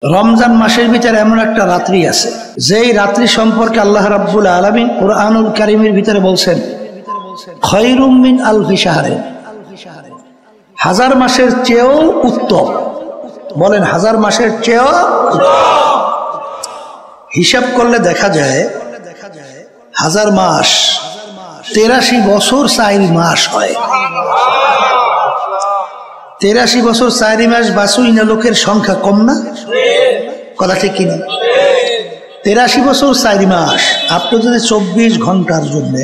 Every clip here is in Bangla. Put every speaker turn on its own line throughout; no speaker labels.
রমজান মাসের ভিতরে এমন একটা রাত্রি আছে যেই রাত্রি সম্পর্কে আল্লাহ রাব্বুল আলামিন কুরআনুল কারীমের ভিতরে বলছেন খায়রুম মিন আলফি শাহরিন, হাজার মাসের চেয়েও উত্তম। বলেন হাজার মাসের চেয়েও হিসাব করলে দেখা যায় হাজার মাস 83 বছর 4 মাস হয়। 83 বছর 4 মাস বাঁচুই না লোকের সংখ্যা কম না? কথা ঠিক কিনা? 83 বছর 4 মাস আপনি যদি 24 ঘন্টার জন্য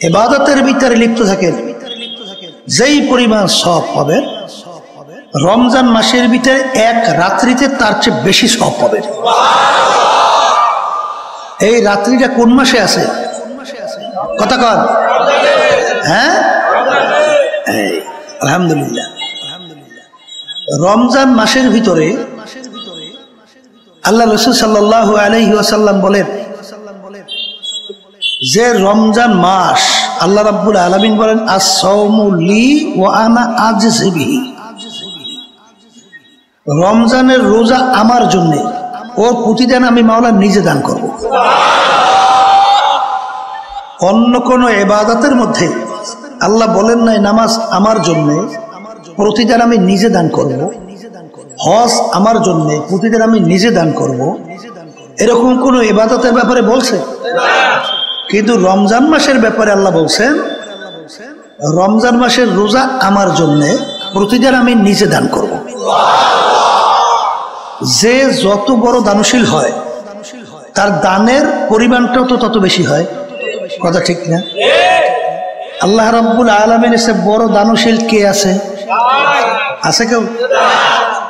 ইবাদতের ভিতরে লিপ্ত থাকেন, যেই পরিমাণ সওয়াব পাবেন, রমজান মাসের ভিতরে এক রাত্রিতে তার চেয়ে বেশি সওয়াব পাবেন। এই রাত্রিটা কোন মাসে আছে? কথা কন। হ্যাঁ, আলহামদুলিল্লাহ। রমজান মাসের ভিতরে আল্লাহ রাসূল সাল্লাল্লাহু আলাইহি ওয়াসাল্লাম বলেন যে রমজান মাস আল্লাহ রাব্বুল আলামিন বলেন আস-সাওমু লি ওয়া আনা আজজি বিহি, রমজানের রোজা আমার জন্য, ওর প্রতিদান আমি মাওলা নিজে দান করব। অন্য কোন ইবাদতের মধ্যে আল্লাহ বলেন নাই নামাজ আমার জন্য, প্রতিদান আমি নিজে দান করব, হজ আমার জন্য, প্রতিদান আমি নিজে দান করব, এরকম কোন ইবাদতের ব্যাপারে বলছে? কিন্তু রমজান মাসের ব্যাপারে আল্লাহ বলছেন রমজান মাসের রোজা আমার জন্য, প্রতিদান আমি নিজে দান করব। যে যত বড় দানশীল হয় তার দানের পরিমাণটাও তো তত বেশি হয়। কথা ঠিক না? আল্লাহ রাব্বুল আলামিনের চেয়ে বড় দানশীল কে আছে? আছে কেউ?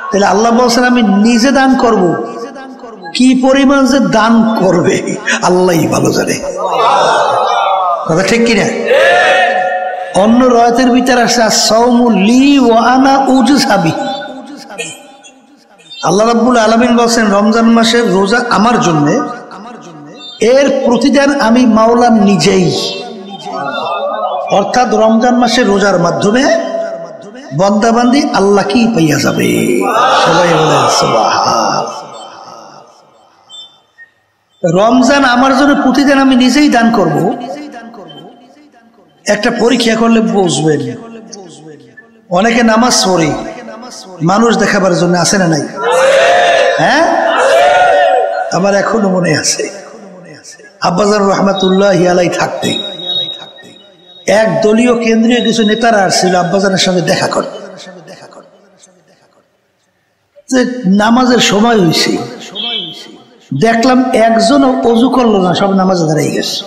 তাহলে আল্লাহ বলছেন আমি নিজে দান করব। কি পরিমাণ যে দান করবে আল্লাহই ভালো জানে। কথা ঠিক কিনা? অন্য রায়াতের ভিতরে আছে আস-সাওমু লি ওয়া আনা উজজি বিহি, আল্লাহ রাব্বুল আলামিন বলছেন রমজান মাসের রোজা আমার জন্য, এর প্রতিদান আমি মাওলা নিজেই। অর্থাৎ রমজান মাসের রোজার মাধ্যমে বান্দাবান্দি আল্লাহ কি পাইয়া যাবে। সবাই বলেন সুবহান। রমজান আমার জন্য, প্রতিদিন আমি নিজেই দান করব। একটা পরীক্ষা করলে বুঝবেন, অনেকে নামাজ পড়ে মানুষ দেখাবার জন্য, আছে না নাই? হ্যাঁ, আমার এখনো মনে আছে আব্বাজান রহমাতুল্লাহি আলাইহি থাকতে এক দলীয় কেন্দ্রীয় কিছু নেতারা আসছিল আব্বাজানের সঙ্গে দেখা করতে। নামাজের সময় হয়েছে, দেখলাম একজনও অজু করলো না, সব নামাজে দাঁড়াই গেছে।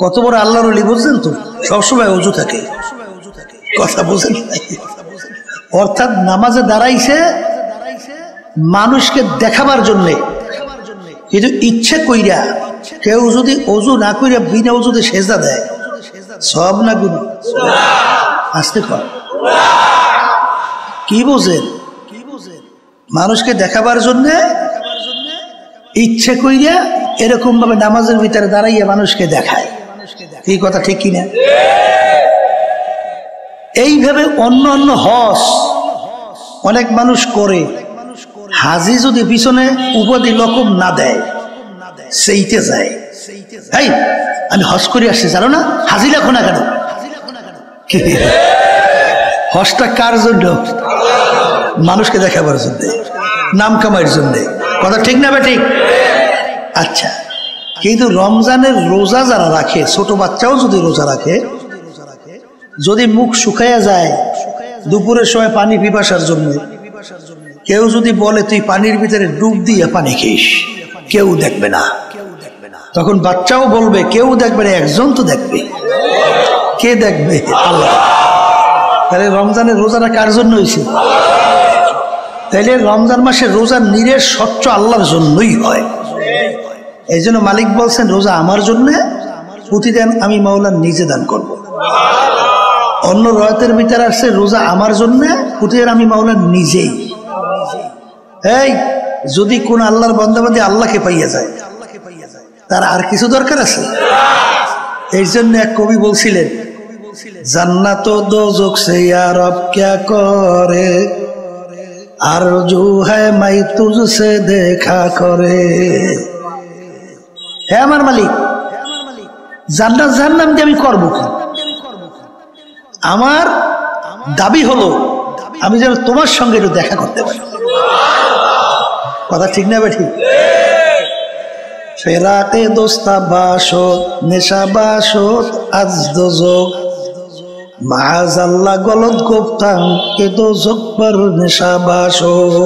কত বড় আল্লাহর ওলি বুঝছেন তো? সবসময় অজু থাকে। কথা বুঝেন? অর্থাৎ নামাজে দাঁড়াইছে মানুষকে দেখাবার জন্যে, কিন্তু ইচ্ছে কইরা কেউ যদি অজু না কইরা বিনা অজুতে সেজদা দেয়, সব না গুনাহ? আসতে কর। কি বোঝেন? মানুষকে দেখাবার জন্য ইচ্ছে কইরা এরকম ভাবে নামাজের ভিতরে দাঁড়াইয়া মানুষকে দেখায়। এই কথা ঠিক কিনা? এইভাবে অন্য অন্য হজ অনেক মানুষ করে, হাজি যদি পিছনে উপাধি লকব না দেয় সেইতে যায়, এই আমি হজ করে আসছি জানো না, হাজি লেখো না কেন? হজটা কার জন্য? মানুষকে দেখাবার জন্য, নাম কামাইয়ের জন্য। কথা ঠিক না বে ঠিক? আচ্ছা, কিন্তু রমজানের রোজা যারা রাখে, ছোট বাচ্চাও যদি রোজা রাখে, যদি মুখ শুকাইয়া যায় দুপুরের সময় পানি পিপাসার জন্য, কেউ যদি বলে তুই পানির ভিতরে ডুব দিয়ে পানি খেয়েস, কেউ দেখবে না। তখন বাচ্চাও বলবে কেউ দেখবে না, একজন তো দেখবে। কে দেখবে? আল্লাহ। তাহলে রমজানের রোজাটা কার জন্য হয়েছে? তাইলে রমজান মাসের রোজা নিরের স্বচ্ছ আল্লাহর জন্যই হয়। এই জন্য মালিক বলছেন রোজা আমার জন্য, প্রতিদিন আমি মাওলা নিজে দান করব। অন্য রায়াতের ভিতরে আসছে রোজা আমার জন্য, প্রতিদিন আমি মাওলা নিজেই। এই যদি কোন আল্লাহর বান্দাবান্দি আল্লাহকে পাইয়া যায়, তার আর কিছু দরকার আছে? এই জন্য এক কবি বলছিলেন জান্নাত ও দোজখ সে ইয়া রব ক্যা করে, আরজু হ্যায় মাই তুঝসে দেখা করে। হে আমার মালিক, জান্নাত জাহান্নাম দিয়ে আমি করবো কি? আমার দাবি হলো আমি যেন তোমার সঙ্গে একটু দেখা করতে পারি। কথা ঠিক না বেঠি? ফেরাতে দোস্তা বাসত নেশা বাসত আজ দোজক মাআযাল্লাহ গলত গোপ্তাং এ দোজক পর নেশা বাসত।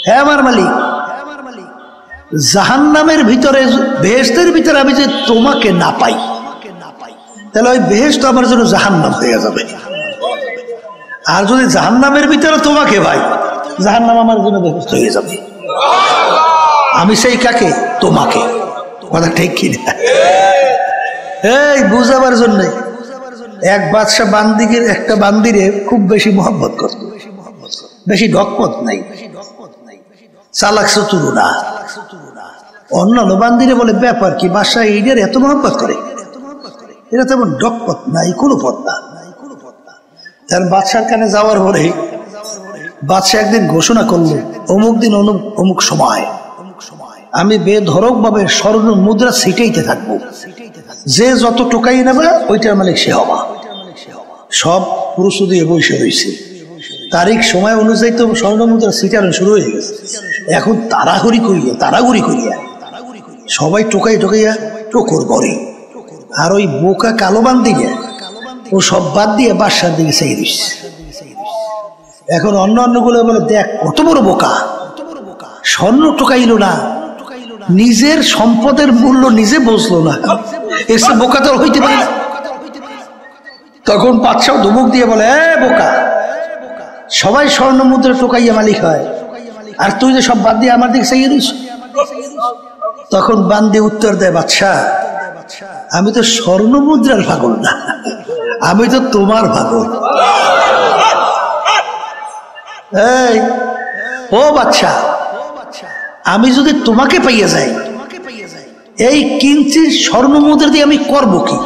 হে আমার মালিক, জাহান্নামের ভিতরে বেহেশতের ভিতরে আমি যে তোমাকে না পাই, তাহলে ওই বেহেশত আমার জন্য জাহান্নাম হয়ে যাবে। আর যদি জাহান্নামের ভিতরে তোমাকে পাই, জাহান্নাম আমার জন্য বেহেশত হয়ে যাবে। আমি সেই কাকে? তোমাকে। কথা ঠিক কি না? এই বুঝাবার জন্য এক বাদশা বান্দিগের একটা বান্দিরে খুব বেশি মোহাম্মত করত, বেশি ঢকপথ নাই, চালাক চতুর না। অন্যান্য বান্দিরে বলে ব্যাপার কি, বাদশা এইটার এত মোহাম্মত করে? এটা তেমন ঢকপথ নাই, কোনো পথ না। তার বাদশার কানে যাওয়ার পরে বাদশা একদিন ঘোষণা করলো, অমুক দিন অমুক সময় আমি বেধরক ভাবে স্বর্ণ মুদ্রা ছিটাইতে থাকবো, যে যত টোকাই নেবে ওইটার মালিক সে হবা। সব পুরুষ দিয়ে বসে রয়েছে, তারিখ সময় অনুযায়ী তো স্বর্ণ মুদ্রা ছিটানো শুরু হয়ে গেছে। এখন তাড়াহুড়ি করিয়া সবাই টোকাইয়া টোকর করে। আর ওই বোকা কালো বান্দিকে ও সব বাদ দিয়ে বাদশার দিকে চাই দিচ্ছে। এখন অন্যগুলো বলে, দেখ কত বড় বোকা, স্বর্ণ টোকাইল না, নিজের সম্পদের মূল্য নিজে বুঝলো না, এসে বোকা তো হইতে পারে না। তখন বাদশাহ ধমক দিয়ে বলে, এ বোকা, সবাই স্বর্ণ মুদ্রা টোকাইয়া মালিক হয়, আর তুই যে সব বাদ দিয়ে আমার দিকে চাইয়ে দিস। তখন বান্দি উত্তর দেয়, বাদশাহ আমি তো স্বর্ণ মুদ্রার পাগল না, আমি তো তোমার পাগল। এই ও বাদশাহ, আমি যদি তোমাকে পাইয়া যাই, এই কিঞ্চিত স্বর্ণ মুদ্রা দিয়ে আমি করব কি?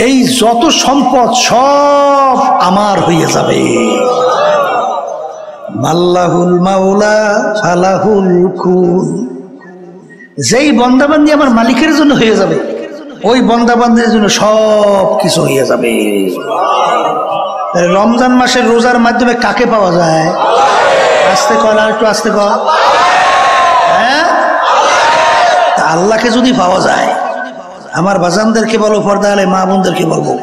এই যত সম্পদ সব আমার হয়ে যাবে। মাল্লাহুল মাওলা ফালাহুল কুল। যেই বন্দাবান্দি আমার মালিকের জন্য হয়ে যাবে, ওই বন্দাবান্দির জন্য সব কিছু হয়ে যাবে। রমজান মাসের রোজার মাধ্যমে কাকে পাওয়া যায়? আস্তে কর, আর একটু আস্তে কর। হ্যাঁ, আল্লাহকে যদি পাওয়া যায়, আমার বাজানদেরকে বলো, পর্দা আলে মা বোনদেরকে বলবো,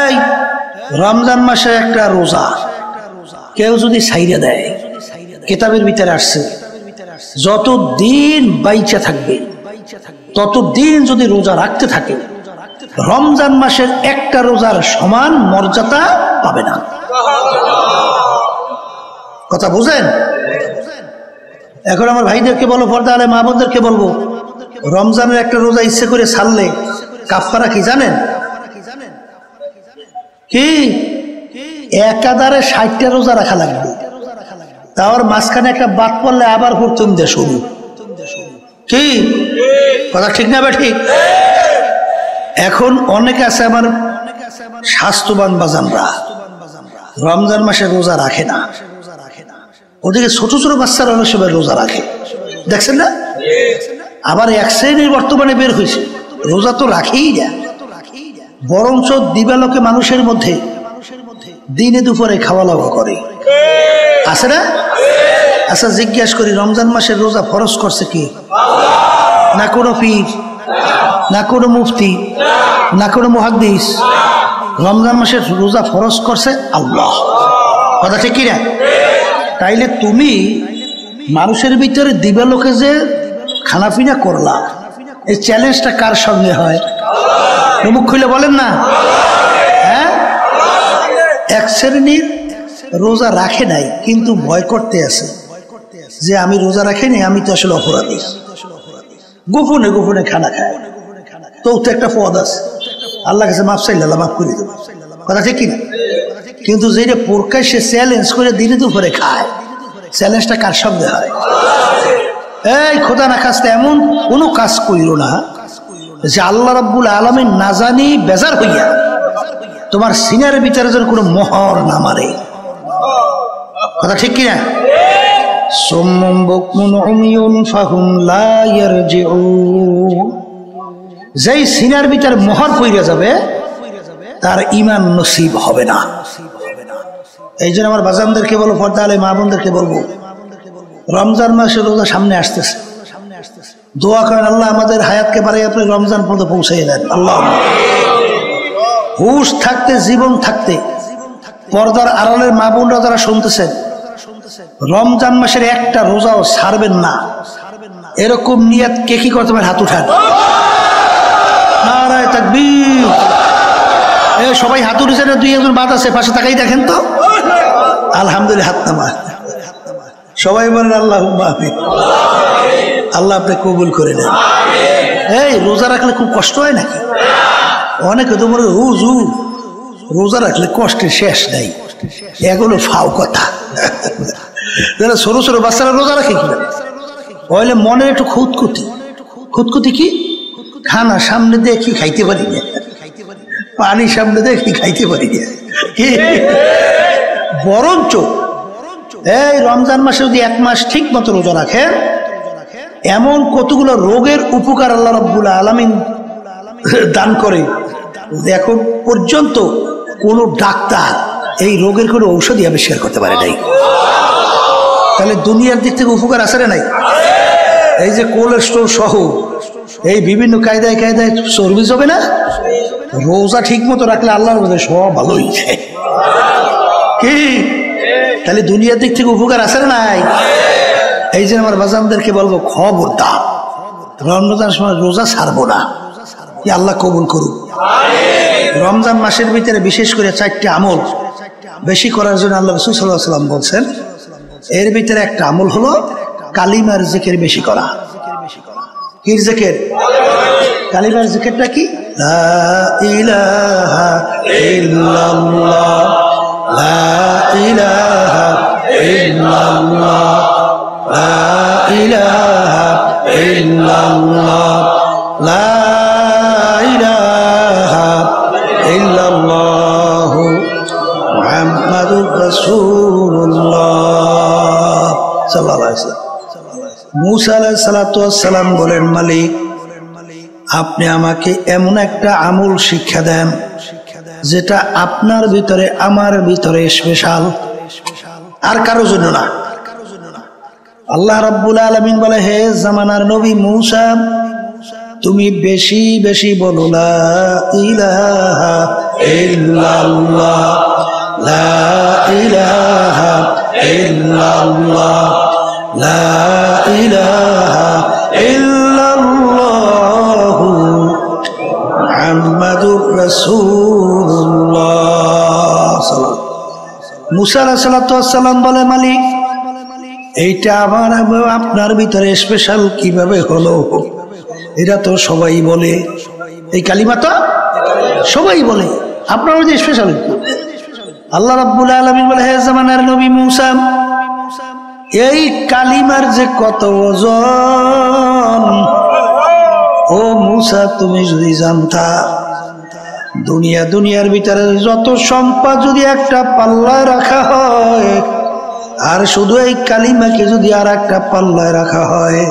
এই রমজান মাসে একটা রোজা কেউ যদি ছাইরা দেয়, কিতাবের ভিতরে আসছে যতদিন বাইচা থাকবে ততদিন যদি রোজা রাখতে থাকে, রমজান মাসের একটা রোজার সমান মর্যাদা পাবে না। কথা বুঝেন? এখন আমার ভাইদেরকে বলো, পর্দা আলে মা বোনদেরকে বলবো, রমজানের একটা রোজা ইচ্ছে করে ছাড়লে কাফারা কি জানেন? কি একাধারে 60টা রোজা রাখা লাগবে, তার মাঝখানে একটা বাদ পড়লে আবার প্রথম দিয়ে শুরু। কি কথা ঠিক না? ঠিক। এখন অনেকে আছে আমার স্বাস্থ্যবান বাজানরা, রমজান মাসে রোজা রাখে না, ওদিকে ছোট ছোট বাচ্চারা অনেক সময় রোজা রাখে, দেখছেন না? আবার এক শ্রেণীর বর্তমানে বের হয়েছে, রোজা তো রাখেই না, বরঞ্চ দিবালোকে মানুষের মধ্যে দিনে দুপুরে খাওয়া দাওয়া করে, আছে না? আচ্ছা জিজ্ঞাস করি, রমজান মাসের রোজা ফরজ করছে কি? না কোনো পীর, না কোনো মুফতি, না কোনো মুহাদ্দিস। রমজান মাসের রোজা ফরজ করছে আল্লাহ। কথা ঠিক কিনা? তাইলে তুমি মানুষের ভিতরে দিবালোকে যে খানাপিনা করলা, এই চ্যালেঞ্জটা কার সঙ্গে হয়? মুখ খুলে বলেন না। হ্যাঁ, এক শ্রেণীর রোজা রাখে নাই কিন্তু ভয় করতে আছে যে আমি রোজা রাখিনি, আমি তো আসলে অপরাধী, গোপনে গোপনে খানা খায়, তো একটা পদ আছে, আল্লাহ কাছে মাফ চাইলে আল্লাহ মাফ করে দেবে। কথা ঠিক কিনা? কিন্তু যেটা প্রকাশ্যে চ্যালেঞ্জ করে দিনে দুপুরে খায়, চ্যালেঞ্জটা কার সঙ্গে হয়? এই খোদা না খাস্তে এমন কোনো কাজ করিল না যে আল্লাহ রাব্বুল আলামিন না জানি বেজার হইয়া তোমার সিনারের ভিতরে যেন কোনো মোহর না মারে। কথা ঠিক কিনা? সুম্মুম বুকমুন উমিয়ুন ফাহুম লা ইয়ারজিউন। যেই সিনার ভিতর মোহর পইরা যাবে তার ঈমান নসিব হবে না। এই জন্য আমার বাজানদেরকে বলবো, পর্দা আলে মা বোনদেরকে বলবো, রমজান মাসে রোজা সামনে আসতেছে, দোয়া করেন আল্লাহ আমাদের হায়াতকে বাড়াই আপনি রমজান পর্যন্ত পৌঁছে দেন। আল্লাহ হুশ থাকতে, জীবন থাকতে পর্দার আড়ালের মা বোনরা যারা শুনতেছেন, রমজান মাসের একটা রোজাও ছাড়বেন না, এরকম নিয়ত কে কি করতে পারে? হাত উঠান। নারায়ে তাকবীর। সবাই হাত উঠেছেন, দুই একজন বাদ আছে পাশে তাকাই দেখেন তো। আলহামদুলিল্লাহ, হাত নামা। সবাই বলেন আল্লাহুম্মা আমিন। আল্লাহ আপনি কবুল করে নেন। এই রোজা রাখলে খুব কষ্ট হয় নাকি? অনেকে তো বলে হুজুর রোজা রাখলে কষ্টের শেষ নাই, এগুলো ফাও কথা। যারা ছোট ছোট বাচ্চারা রোজা রাখে কি বলে, মনের একটু খুঁতখুতি। খুঁতখুতি কি? খানা সামনে দেখি খাইতে পারি না, পানি সামনে দেখি খাইতে পারি না। বরঞ্চ এই রমজান মাসে যদি এক মাস ঠিক মতো রোজা রাখেন, এমন কতগুলো রোগের উপকার আল্লাহ রাব্বুল আলামিন দান করে, এখন পর্যন্ত কোন ডাক্তার এই রোগের কোনো ঔষধই আবিষ্কার করতে পারে নাই। তাহলে দুনিয়ার দিক থেকে উপকার আছে না নাই? এই যে কোলেস্ট্রল সহ এই বিভিন্ন কায়দায় কায়দায় চর্বি হবে না, রোজা ঠিক মতো রাখলে আল্লাহর মধ্যে সব ভালো হয়ে যায়। কি তাহলে দুনিয়ার দিক থেকে উপকার আছে না নাই? এই যে আমার বাজানদেরকে বলবো, খবরদার রমজান সময় রোজা ছাড়বো না। আল্লাহ কবুল করুন। রমজান মাসের ভিতরে বিশেষ করে 4টি আমল বেশি করার জন্য আল্লাহ রাসূল সাল্লাল্লাহু আলাইহি ওয়াসাল্লাম বলছেন। এর ভিতরে একটা আমল হলো কালিমার জিকির বেশি করা। কি জিকির? কালিমার জিকিরটা কি? লা ইলাহা ইল্লাল্লাহ, লা ইলাহা ইল্লাল্লাহ, লা ইলাহা ইল্লাল্লাহ, লা ইলাহা ইল্লাল্লাহ মুহাম্মাদুর রাসূলুল্লাহ সাল্লাল্লাহু আলাইহি ওয়াসাল্লাম। মুসা আলাইহিস সালাতু ওয়াস সালাম বলেন, মালিক আপনি আমাকে এমন একটা আমল শিক্ষা দেন যেটা আপনার ভিতরে আমার ভিতরে স্পেশাল, আর কারো জন্য না। আল্লাহ রাব্বুল আলামিন বলে, হে জামানার নবী মুসা, তুমি বেশি বেশি বলো লা ইলাহা ইল্লাল্লাহ, লা ইলাহা ইল্লাল্লাহ, লা ইলাহা ইল্লাল্লাহ মুহাম্মাদুর রাসূলুল্লাহ। মুসা আলাইহিস সালাতু ওয়াস সালাম বলে, মালিক এইটা আমার আপনার ভিতরে স্পেশাল কিভাবে হলো? এটা তো সবাই বলে, এই কালিমা তো সবাই বলে, আপনার মধ্যে স্পেশাল। আল্লাহ রাব্বুল আলামিন বলে, হে জামানার নবী মুসা, এই কালিমার যে কত ওজন, ও মুসা তুমি যদি জানতা, দুনিয়ার ভিতরে যত সম্পদ যদি একটা পাল্লায় রাখা হয়, আর শুধু এই কালিমাকে যদি আর একটা পাল্লায় রাখা হয়,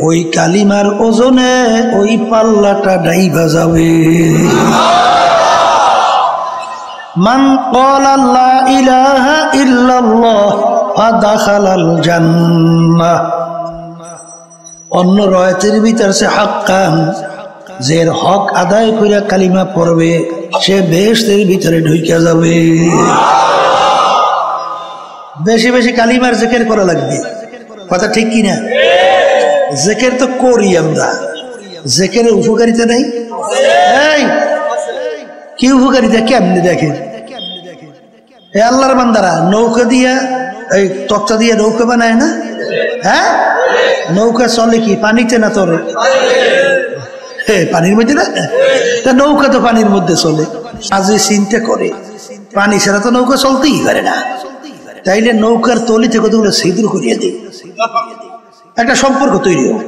ওই কালিমার ওজনে ওই পাল্লাটা ডাইবা যাবে। মান ক্বালা লা ইলাহা ইল্লাল্লাহ ফাদাখালাল জান্নাহ। অন্য রয়াতের ভিতর সে হাক্কান, যে হক আদায় করে কালিমা পড়বে সে বেহেশতের ভিতরে ঢুকে যাবে। বেশি বেশি কালিমার জিকির করা লাগবে, কথা ঠিক কিনা? জিকির তো করি আমরা, জিকিরের উপকারিতা নাই। এই কি উপকারিতা কেমনে দেখেন? এই আল্লাহর বান্দারা নৌকা দিয়া, এই তক্তা দিয়ে নৌকা বানায় না? হ্যাঁ, নৌকা চলে কি পানিতে না তোরে? পানির মধ্যে না, নৌকা তো পানির মধ্যে চলে। আজ চিন্তা করে, পানি ছাড়া তো নৌকা চলতেই পারে না, তাইলে নৌকার তলিতে কতগুলো ছিদ্র করিয়ে দিই, একটা সম্পর্ক তৈরি হোক।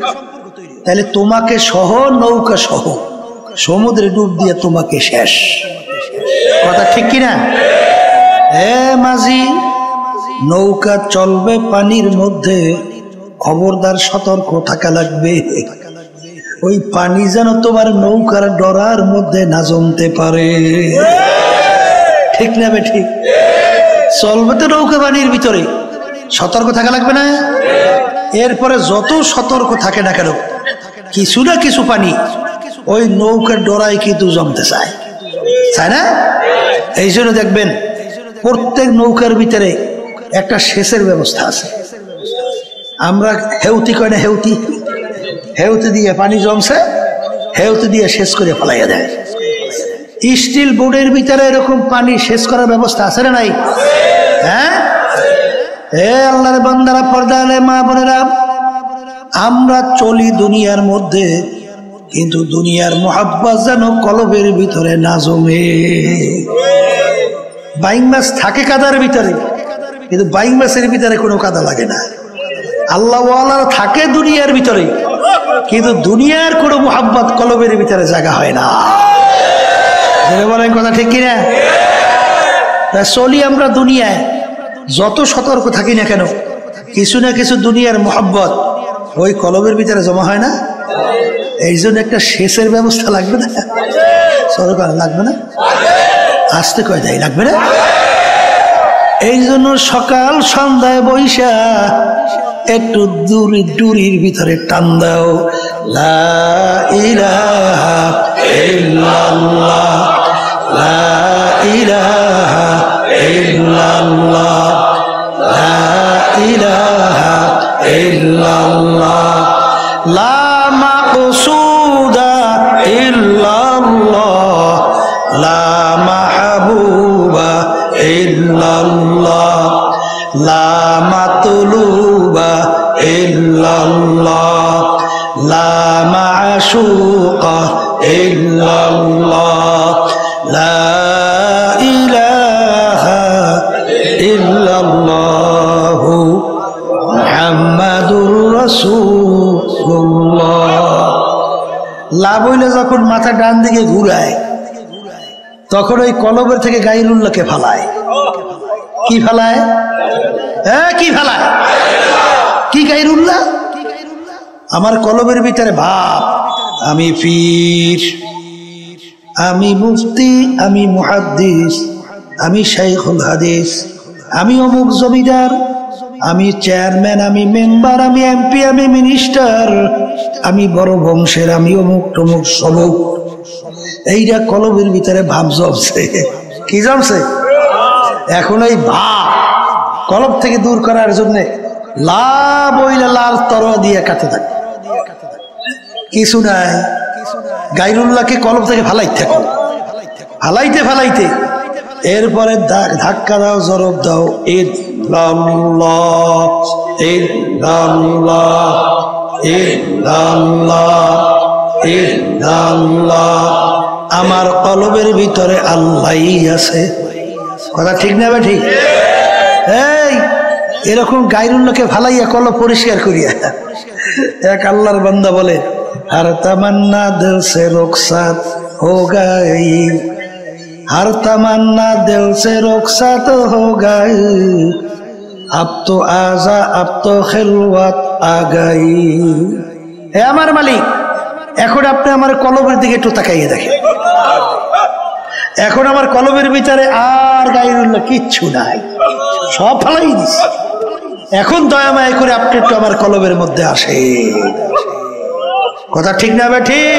তাহলে তোমাকে সহ নৌকা সহ সমুদ্রে ডুব দিয়ে তোমাকে শেষ, কথা ঠিক কিনা? হে মাঝি, নৌকা চলবে পানির মধ্যে, খবরদার সতর্ক থাকা লাগবে, ওই পানি যেন তোমার নৌকার ডরার মধ্যে না জমতে পারে। ঠিক না বে ঠিক? চলবে তো নৌকা পানির ভিতরে, সতর্ক থাকা লাগবে না? এরপরে যত সতর্ক থাকে না কেন, কিছু না কিছু পানি ওই নৌকার ডরায় কিন্তু জমতে চায়, তাই না? এই জন্য দেখবেন প্রত্যেক নৌকার ভিতরে একটা সেচের ব্যবস্থা আছে। আমরা হেউতি কয় না, হেউতি, হেউতি দিয়ে পানি জমছে, হেউতি দিয়ে সেচ করে ফেলাইয়া দেয়। স্টিল বোর্ডের ভিতরে এরকম পানি সেচ করার ব্যবস্থা আছে না নাই? হ্যাঁ, হে আল্লাহর বান্দারা, পর্দা আলে মা বোনেরা, আমরা চলি দুনিয়ার মধ্যে, কিন্তু দুনিয়ার মোহাব্বত যেন কলবের ভিতরে না জমে। বাইং মাছ থাকে কাদার ভিতরে, কিন্তু বাইং মাছের ভিতরে কোনো কাদা লাগে না। আল্লাহ ওয়ালারা থাকে দুনিয়ার ভিতরে, কিন্তু দুনিয়ার কোনো মোহাব্বত কলবের ভিতরে জায়গা হয় না। বলেন কথা ঠিক কিনা? চলি আমরা দুনিয়ায়, যত সতর্ক থাকি না কেন, কিছু না কিছু দুনিয়ার মোহাব্বত ওই কলবের ভিতরে জমা হয় না। এই জন্য একটা সেচের ব্যবস্থা লাগবে না? সরকার লাগবে না? আসতে কয় যায় লাগবে না? এই জন্য সকাল সন্ধ্যায় বৈশা একটু ডুরির ভিতরে টান দাও, লা ইলাহা ইল্লাল্লাহ, লা ইলাহা ইল্লাল্লাহ, লা ইলাহা ইল্লাল্লাহ, লা মাকসুদা ইল্লাল্লাহ, লা মাহবুবা ইল্লাল্লাহ, লা মাতলুবা ইল্লাল্লাহ, লা মাশুকা ইল্লাল্লাহ, লা ইলাহা ইল্লাল্লাহ, মুহাম্মাদুর রাসূলুল্লাহ। লা বইলে যখন মাথা ডান দিকে ঘুরায়, তখন ওই কলবের থেকে গায়রুল্লাহকে ফালায়। কি ফালায়? হ্যাঁ, কি ফালায়? কি গায়রুল্লাহ? আমার কলবের ভিতরে ভাব, আমি পীর, আমি মুফতি, আমি মুহাদ্দিস, আমি শাইখুল হাদিস, আমি অমুক জমিদার, আমি চেয়ারম্যান, আমি মেম্বার, আমি এমপি, আমি মিনিস্টার, আমি বড় বংশের, আমি অমুক টমুক সমুক। এইটা কলবের ভিতরে ভাব জমছে। কি জমছে? এখন এই ভাব কলব থেকে দূর করার জন্য লাভ হইলে লাল তরোয়া দিয়ে কাটে থাকে। কিছু নাই, গায়রুল্লাহকে কলব থেকে ফালাইতে থাকো, ফালাইতে ফালাইতে এরপরে ধাক্কা দাও, জরব দাও, ইল্লাল্লাহ ইল্লাল্লাহ ইল্লাল্লাহ ইল্লাল্লাহ। আমার কলবের ভিতরে আল্লাহই আছে। কথা ঠিক না ভাই? ঠিক। এই এরকম গায়রুল্লাহকে ফালাইয়া কলব পরিষ্কার করিয়া এক আল্লাহর বান্দা বলে, हर तमन्ना दिल से रुखसत हो गई, हर तमन्ना दिल से रुखसत हो गई, अब तो आजा अब तो खिलवत आ गई। হে আমার মালিক, এখন আপনি আমার কলবের দিকে একটু তাকাইয়ে দেখেন। এখন আমার কলবের ভিতরে আর গায়রুল্লাহ কিচ্ছু নাই, সব ফালাই দিছি। এখন দয়া মায়া করে আপনি একটু আমার কলবের মধ্যে আসেন। কথা ঠিক না ভাই? ঠিক।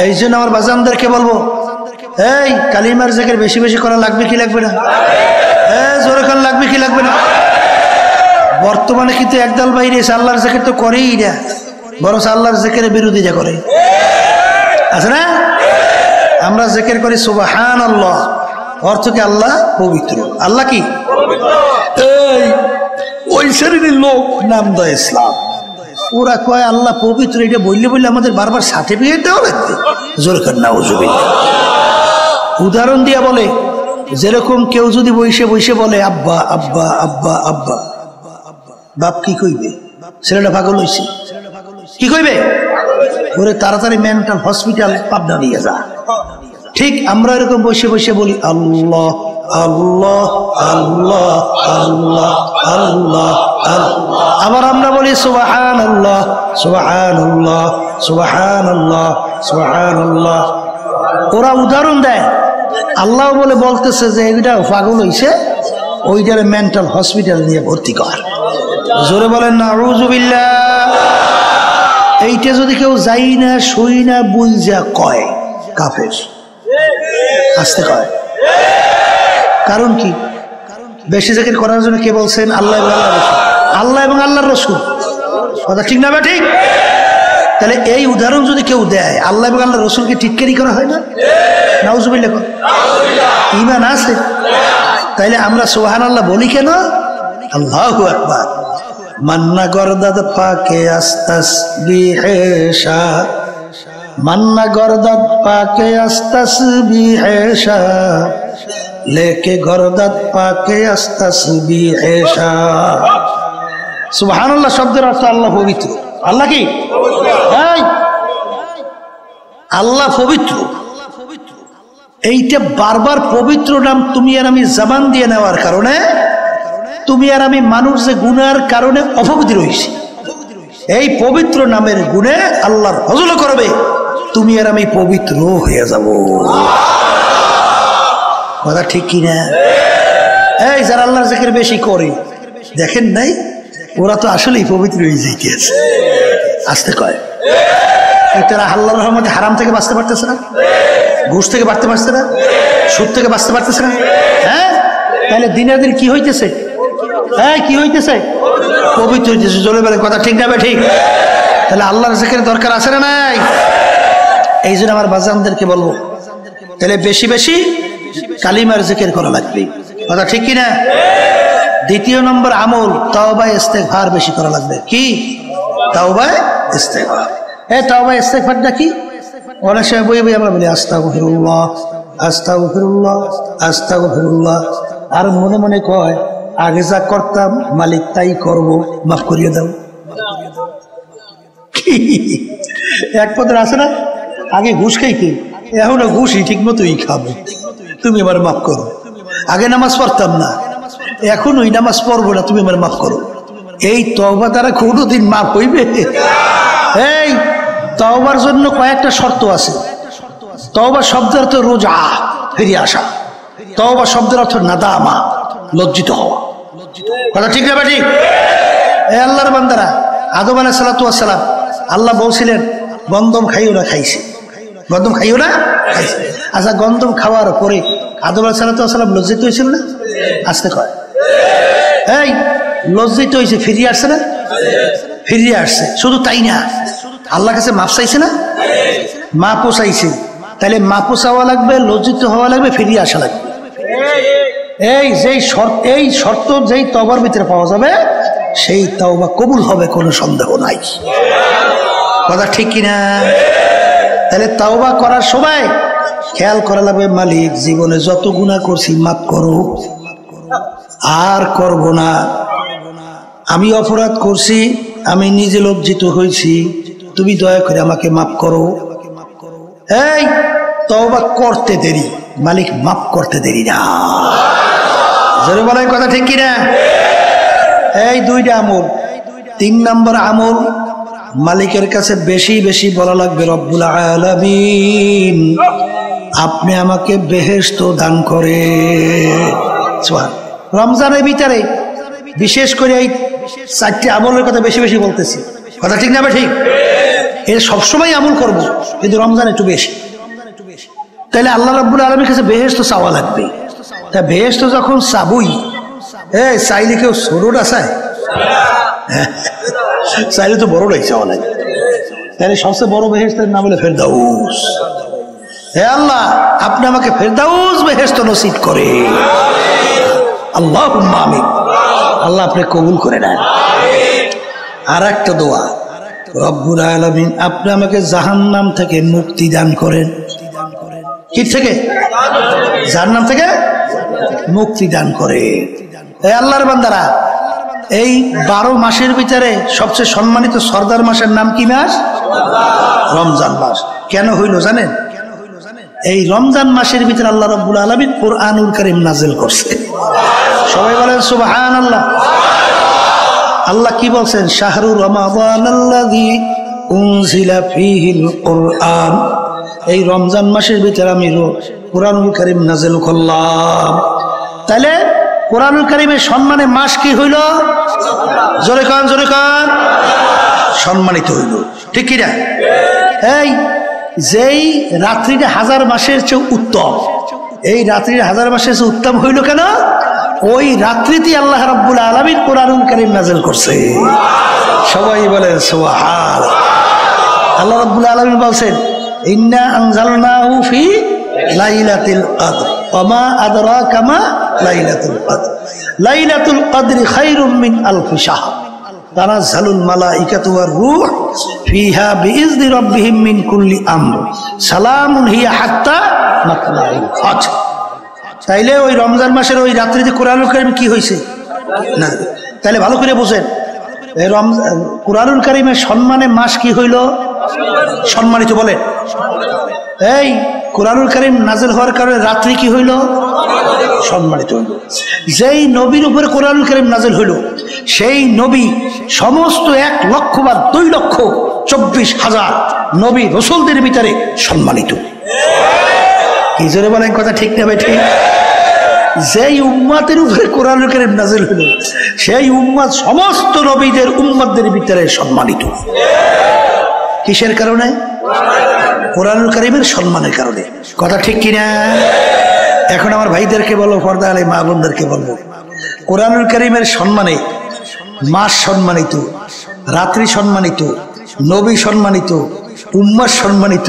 এই জন্য আমার বাজানদেরকে বলবো, এই কালিমার জিকির বেশি বেশি করা লাগবে কি লাগবে না? জোরে কান লাগবে কি লাগবে না? বর্তমানে কিন্তু একদল বাইরে এসে আল্লাহর জিকির তো করেই না, বরং আল্লাহর জিকিরের বিরোধিতা করে, আছে না? আমরা জিকির করি সুবহানাল্লাহ, অর্থ কি আল্লাহ পবিত্র। আল্লাহ কি? এই ওই শ্রেণীর লোক নাম দেয় ইসলাম, ওরা কয় আল্লাহ পবিত্র। এটা বললে বললে আমাদের বারবার সার্টিফিকেট দেওয়া লাগবে। জোরকার নাউজুবিল্লাহ। উদাহরণ দিয়া বলে, যেরকম কেউ যদি বসে বসে বলে আব্বা আব্বা আব্বা আব্বা, বাপ কি কইবে? ছেলেটা পাগল হইছে, কি কইবে? ওরে তাড়াতাড়ি মেন্টাল হসপিটাল পাবনা নিয়ে যা। ঠিক আমরা এরকম বসে বসে বলি আল্লাহ আল্লাহ আল্লাহ আল্লাহ আল্লাহ আল্লাহ। আবার আমরা বলি সুবহানাল্লাহ সুবহানাল্লাহ সুবহানাল্লাহ সুবহানাল্লাহ। ওরা উদাহরণ দেয়, আল্লাহ বলে বলতেছে যে এইটা পাগল হইছে, ওইটারে মেন্টাল হসপিটাল নিয়ে ভর্তি কর। জোরে বলেন না আউযু বিল্লাহ। এইটা যদি কেউ যাই না শুই না বুঝা কয় কাফের, আসতে কয়। কারণ কি? বেশি জিকির করার জন্য কে বলছেন? আল্লাহ এবং আল্লাহর রাসূল। আল্লাহ এবং আল্লাহর রাসূল, কথা ঠিক না বা ঠিক? তাহলে এই উদাহরণ যদি কেউ দেয়, আল্লাহ এবং আল্লাহর রাসূলকে টিটকারি করা হয় না? নাউজুবিল্লাহ। ঈমান আছে? তাইলে আমরা সুবহানাল্লাহ বলি কেন? আল্লাহু আকবার। মান্না গরদাদ পাকে আস্তাসবিহেশা, মান্না গরদাদ পাকে আস্তাসবিহেশা, লেকে গরদাদ পাকে আস্তাসবিহেশা। সুবহানাল্লাহ শব্দের অর্থ আল্লাহ পবিত্র। আল্লাহ কি? আল্লাহ পবিত্র। এইটা বারবার পবিত্র নাম তুমি আর আমি জবান দিয়ে নেওয়ার কারণে তুমি আর আমি মানুষ যে গুনার কারণে অপবিত্র হয়েছি, এই পবিত্র নামের গুণে আল্লাহর ফজল করবে, তুমি আর আমি পবিত্র হয়ে যাব। কথা ঠিক কিনা? এই যারা আল্লাহর জিকির বেশি করে দেখেন নাই, ওরা তো আসলেই পবিত্র হয়ে যাইতেছে। আসতে কয় তারা আল্লাহর রহমতে হারাম থেকে বাঁচতে পারতেছে না, ঘুষ থেকে বাঁচতে পারছে না, সুদ থেকে বাঁচতে পারতেছে না। হ্যাঁ, তাহলে দিনের দিন কি হইতেছে? হ্যাঁ, কি হইতেছে? পবিত্র হইতেছে। চলে বেড়ে কথা ঠিক না? ঠিক। তাহলে আল্লাহর জিকিরের দরকার আছে না নাই? এই জন্য আমার বাজানদেরকে বলবো, তাহলে বেশি বেশি কালিমার জিকির করা লাগবে। কথা ঠিক কিনা? দ্বিতীয় নম্বর আমল তাওবা ইস্তেগফার বেশি করা লাগবে। কি? তাওবা ইস্তেগফার। এই তাওবা ইস্তেগফারটা কি? অনেক সময় বই বই আমরা বলি আস্তাগফিরুল্লাহ আস্তাগফিরুল্লাহ আস্তাগফিরুল্লাহ, আর মনে মনে কয় আগে যা করতাম মালিক তাই করবো, মাফ করিয়ে দাও। এক পদের আছে না, আগে ঘুষ খাইতে, এখন ঘুষই ঠিক মতোই খাবো, তুমি আমার মাফ করো। আগে নামাজ পড়তাম না, এখন ওই নামাজ পড়বো না, তুমি আমার মাফ করো। এই তওবা দ্বারা কোনোদিন মাফ হইবে? এই তওবার জন্য কয়েকটা শর্ত আছে। তওবা শব্দের অর্থ রোজা, ফিরে আসা। তওবা শব্দের অর্থ নাদামা, লজ্জিত হওয়া। কথা ঠিক না ঠিক? এই আল্লাহর বান্দারা, আদম আলাইহিস সালাতু ওয়াস সালাম, আল্লাহ বলছিলেন গন্ধম খাইও না, খাইছে। গন্ধম খাইও না, খাইছে। আচ্ছা, গন্ধম খাওয়ার পরে আদম আলাইহিস সালাতু ওয়াস সালাম লজ্জিত হয়েছিল না? আসতে কয় এই লজ্জিত হয়েছে, ফিরিয়ে আসছে না? ফিরিয়ে আসছে। শুধু তাই না, আল্লাহর কাছে মাপ চাইছে না? মাপও চাইছে। তাহলে মাপও চাওয়া লাগবে, লজ্জিত হওয়া লাগবে, ফিরিয়ে আসা লাগবে। এই শর্ত যেই তওবার ভিতরে পাওয়া যাবে, সেই তওবা কবুল হবে, কোনো সন্দেহ নাই। কথা ঠিক কিনা? তাহলে তওবা করার সময় খেয়াল করা লাগবে, মালিক জীবনে যত গুনাহ করছি মাফ করো, আর করব না। আমি অপরাধ করছি, আমি নিজে লজ্জিত হয়েছি, তুমি দয়া করে আমাকে মাফ করো। এই তওবা করতে দেরি, মালিক মাফ করতে দেরি না। জোরে বলেন কথা ঠিক কিনা? এই দুইটা আমল। তিন নম্বর আমল, মালিকের কাছে বেশি বেশি বলা লাগবে, রব্বুল আলামিন আপনি আমাকে বেহেশত দান করে। রমজানের ভিতরে বিশেষ করে এই চারটি আমলের কথা বেশি বেশি বলতেছি। কথা ঠিক না? ঠিক। এর সবসময় আমল করব, কিন্তু রমজান একটু বেশি। তাহলে আল্লাহ রাব্বুল আলামিনের কাছে বেহেশত চাওয়া লাগবে। তা বেহেশত যখন চাবই, চাইলে কেউ ছোটটা চায়? চাইলে তো বড়টাই চাওয়া লাগে। তাহলে সবচেয়ে বড় বেহেশতের নাম হলো ফেরদাউস। হে আল্লাহ, আপনি আমাকে ফেরদাউস বেহেশত নসিব করে। আল্লাহুম্মা আমিন। আল্লাহ আপনি কবুল করে নেন। আর একটা দোয়া, রব্বুল আলামিন আপনি আমাকে জাহান্নাম থেকে মুক্তি দান করেন। কি থেকে? জাহান্নাম থেকে মুক্তি দান করে। এই আল্লাহর বান্দারা, এই 12 মাসের ভিতরে সবচেয়ে সম্মানিত সর্দার মাসের নাম কি মাস? রমজান মাস। কেন হইল জানেন? এই রমজান মাসের ভিতরে আল্লাহ রাব্বুল আলামিন কোরআনুল কারীম নাযিল করছে। সবাই বলেন সুবহানাল্লাহ। আল্লাহ কি বলছেন? শাহরু রমাদানাল্লাযী উনজিলা ফীহিল কুরআন, এই রমজান মাসের ভিতরে আমি কোরআনুল কারীম নাযিল করলাম। তাহলে কোরআনুল কারীমের সম্মানে মাস কি হইল? জোরে কান, জোরে কান, সম্মানিত হইল। ঠিক কি না? এই যেই রাত্রিটা হাজার মাসের চেয়ে উত্তম, এই রাত্রির হাজার মাসের চেয়ে উত্তম হইল কেন? ওই রাত্রিতে আল্লাহ রাব্বুল আলামিন কোরআনুল কারীম নাযিল করছে। সবাই বলেন সুবহান। আল্লাহ রাব্বুল আলামিন বলছেন ইন্না আনজালনাহু ফি লাইলাতিল কদর ওয়া মা আদরাকা মা লাইলাতুল কদর লাইলাতুল কদরি খায়রুম মিন আলফি শাহর তানাজ্জালুল মালাইকাতু ওয়ার রূহ ফিহা বিইজনি রাব্বিহিম মিন কুল্লি আমর সালামুন হিয়া হাত্তা মাতলাইল ফাজর। তাইলে ওই রমজান মাসের ওই রাত্রিতে কোরআনুল কারীম কি হয়েছে না? তাহলে ভালো করে বোঝেন, এই কোরআনুল কারীমের সম্মানে মাস কি হইল? সম্মানিত। বলে এই কোরআনুল কারীম নাযিল হওয়ার কারণে রাত্রি কি হইল? সম্মানিত হইল। যেই নবীর উপরে কোরআনুল কারীম নাযিল হইল, সেই নবী সমস্ত 1 লক্ষ বা 2 লক্ষ 24,000 নবী রাসূলদের ভিতরে সম্মানিত। কি জোরে বলেন কথা ঠিক না ভাই? ঠিক। যেই উম্মতের উপরে কোরআনুল কারীম নাযিল হলো, সেই উম্মত সমস্ত নবীদের উম্মতদের ভিতরে সম্মানিত। কিসের কারণে? কোরআনুল কারীমের সম্মানের কারণে। কথা ঠিক কিনা? এখন আমার ভাইদেরকে বলবো, পর্দা আলী মা বোনদেরকে বলবো, কোরআনুল কারীমের সম্মানে মাস সম্মানিত, রাত্রি সম্মানিত, নবী সম্মানিত, উম্মত সম্মানিত।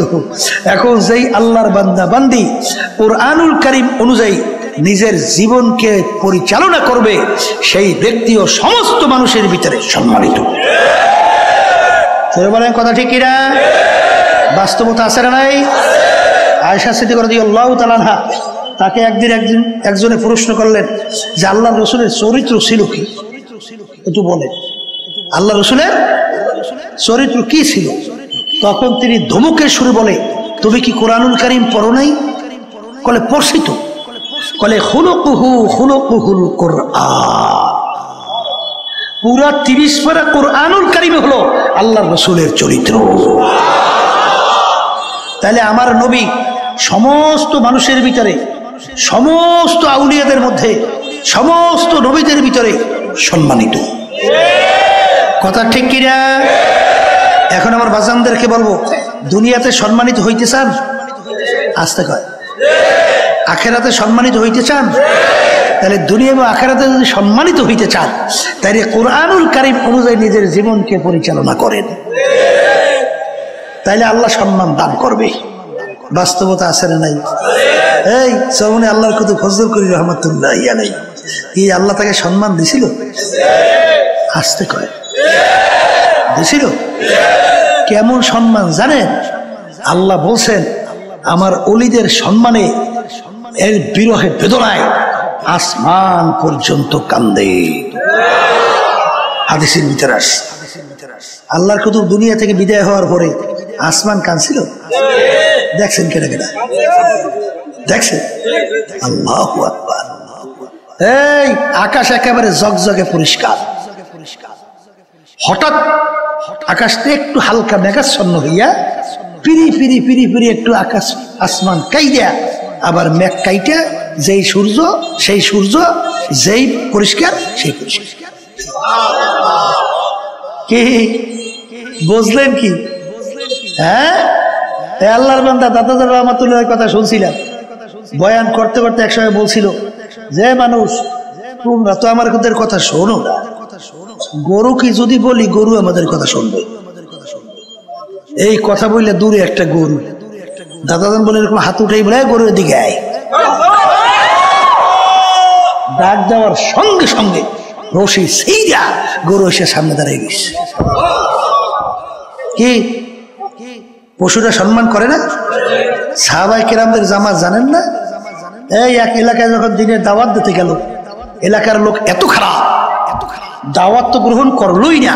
এখন যেই আল্লাহর বান্দা বান্দি কোরআনুল কারীম অনুযায়ী নিজের জীবনকে পরিচালনা করবে, সেই ব্যক্তিও সমস্ত মানুষের ভিতরে সম্মানিত। বলেন কথা ঠিক কিনা? বাস্তবতা আছে না নাই? আয়েশা সিদ্দিকা রাদিয়াল্লাহু তাআলা আনহা, তাকে একজনে প্রশ্ন করলেন যে আল্লাহর রাসূলের চরিত্র ছিল কি? একটু বলেন, আল্লাহর রাসূলের চরিত্র কি ছিল? তখন তিনি ধমকের সুরে বলে, তুমি কি কোরআনুল কারীম পড়ো নাই? বলে পড়ছি তো। বলে খুলুকুহুল কোরআন। পুরা 30 পারা কোরআনুল কারীম হলো আল্লাহর রাসূলের চরিত্র। তাহলে আমার নবী সমস্ত মানুষের ভিতরে, সমস্ত আউলিয়াদের মধ্যে, সমস্ত নবীদের ভিতরে সম্মানিত। কথা ঠিক কিনা? এখন আমার বাজানদেরকে বলবো, দুনিয়াতে সম্মানিত হইতে চান? আসতে কয়। আখেরাতে সম্মানিত হইতে চান? তাহলে দুনিয়া এবং আখেরাতে যদি সম্মানিত হইতে চান, তাহলে কোরআনুল কারীম অনুযায়ী নিজের জীবনকে পরিচালনা করেন, তাইলে আল্লাহ সম্মান দান করবে। বাস্তবতা আছে না নাই? এই সৌনে আল্লাহর কত ফজল করি রহমাতুল্লাহ আলাইহি, কি আল্লাহ তাকে সম্মান দিছিল? আসতে কয় দিছিল। কেমন সম্মান জানেন? আল্লাহ বলছেন আমার ওলিদের সম্মানে, এর বিরহে বেদনায় আসমান পর্যন্ত কান্দে। হাদিসের ভিতরে আসে, আল্লাহর কুতুব দুনিয়া থেকে বিদায় হওয়ার পরে আসমান কাঁদছিল। দেখছেন কেনা কেনা? দেখছেন? আল্লাহু আকবার। এই আকাশ একেবারে জগজগে পরিষ্কার। হঠাৎ আকাশটা একটু হালকা মেঘাচ্ছন্ন হইয়া পিরি পিরি পিরি পিরি একটু আকাশ আসমান কাইয়া, আবার মেঘ কাইটা যেই সূর্য, সেই সূর্য যেই পরিষ্কার, সেই পরিষ্কার। কি বুঝলেন কি? হ্যাঁ, আল্লাহর বান্দা দাদাদের রহমাতুল্লাহর কথা শুনছিলাম। বয়ান করতে করতে একসময় বলছিল যে মানুষ, তোমরা তো আমার কথা শোনো না, গরু কি যদি বলি গরু আমাদের কথা শুনবে। এই কথা বললে দূরে একটা গরু, দাদাজান বলে এরকম হাত উঠেই বলে গরুর দিকে আয়। ডাক দেওয়ার সঙ্গে সঙ্গে রশি সেইরা গরু এসে সামনে দাঁড়িয়ে গেছে। কি পশুরা সম্মান করে না? সাহাবায়ে কেরামদের জামাত জানেন না? এই এক এলাকায় যখন দিনের দাওয়াত দিতে গেল, এলাকার লোক এত খারাপ, দাওয়াত তো গ্রহণ করলোই না,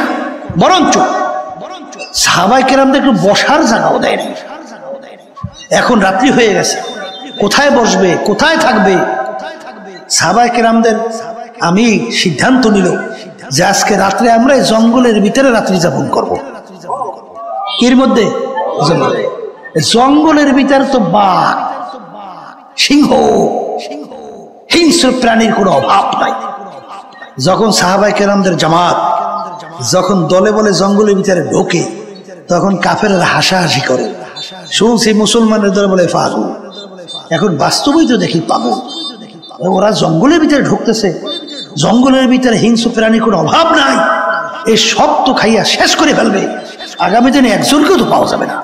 বরঞ্চ সাহাবায়ে কেরামদের একটু বসার জায়গাও দেয় না। এখন রাত্রি হয়ে গেছে, কোথায় বসবে, কোথায় থাকবে? সাহাবায়ে কেরামদের আমি সিদ্ধান্ত নিল যে আজকে রাত্রে আমরা জঙ্গলের ভিতরে রাত্রি যাপন করব। এর মধ্যে জঙ্গলের ভিতরে তো বাঘ, সিংহ, হিংস্র প্রাণীর কোনো অভাব নাই। যখন সাহাবায়ে কেরামদের জামাত যখন দলে বলে জঙ্গলের ভিতরে ঢোকে, তখন কাফেররা হাসাহাসি করে। শুনছি মুসলমানের দলে বলে পাগল। এখন বাস্তবেই তো দেখি পাগল। ওরা জঙ্গলের ভিতরে ঢুকতেছে, জঙ্গলের ভিতরে হিংস্র প্রাণীর কোনো অভাব নাই। এই সব তো খাইয়া শেষ করে ফেলবে, আগামী দিনে একজনকেও তো পাওয়া যাবে না।